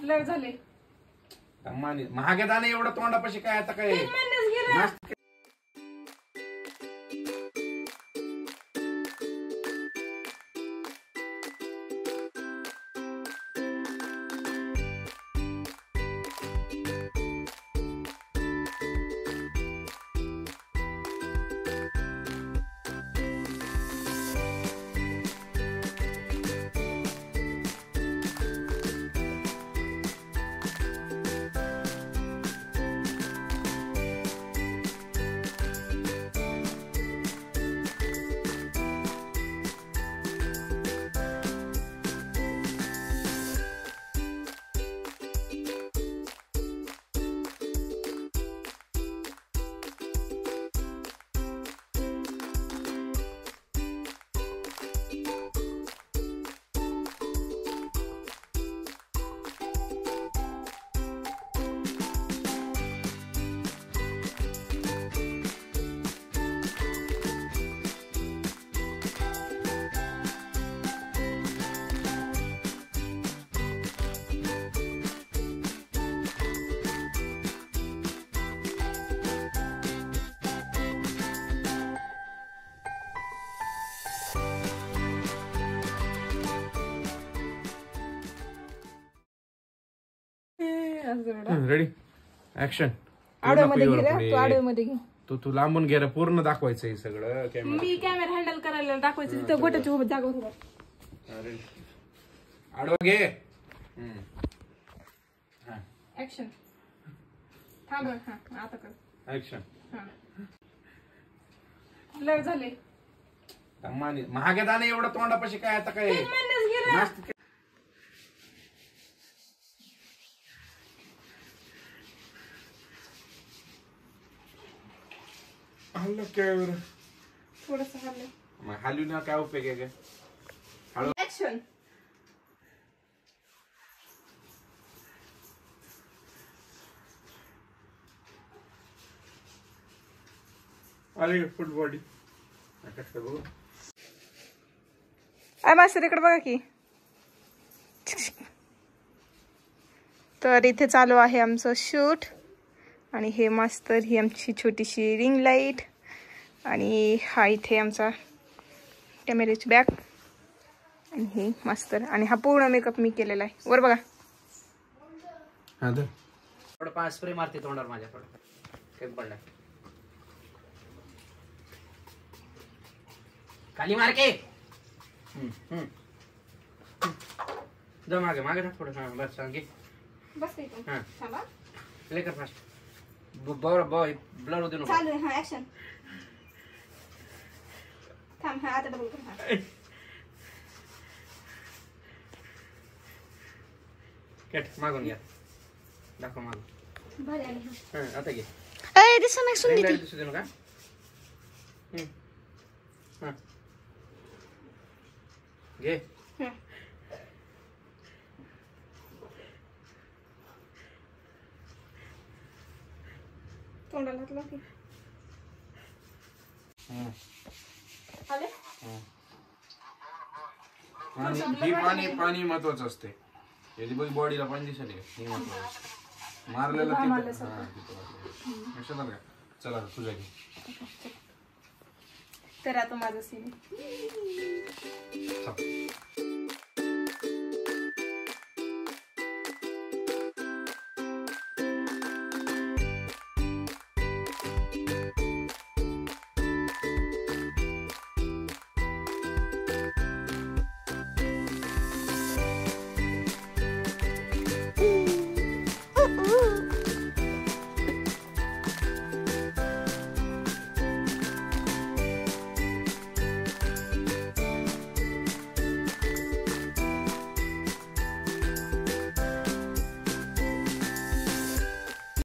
लय झाले महागे दाणे एवढं तोंडापाशी काय आता काय रेडी ऍक्शन तू लांबून घे पूर्ण दाखवायचं हे सगळं मी कॅमेरा हँडल करायला दाखवायचं तिथं गोट्याची उभं जागा होता आडवा घे ऍक्शन थांब आता कर ऍक्शन लय झाले महागे दाणे एवढं तोंडापाशी काय आता काय हल्लं काय थोडस हल्लं मग हालू ना काय उपयोग आहे का ऍक्शन आले फुल बॉडी बघू मास्तर इकडे बघा की तर इथे चालू आहे आमचं शूट आणि हे मास्तर ही आमची छोटीशी रिंग लाईट आणि हा इथे आमचा कॅमेऱ्याची बॅग आणि हे मास्तर आणि हा पूर्ण मेकअप मी केलेला आहे वर बघा थोडं 5 स्प्रे मारते तोंडावर माझ्या थोडं पडलाय खाली मार के जा मागे मागे टाक थोडं बस सांगे बस इथे थांबा लेकर फास्ट बॉय ब्लर होते नको चालू आहे हा ऍक्शन थांब हा आता डबल कर कट मागून घ्या दाखव मागून भारी आली हां आता घे ए दिसत नाही सुन ती दिसू दे नका हां घे तोंडाला हातला की आले पाणी पाणी महत्वाचं असते याची बघ बॉडीला पाणी दिसले हे महत्वाचं मारलेलं लक्षात आलं का चला तुझ्या घे तर आता माझं सीन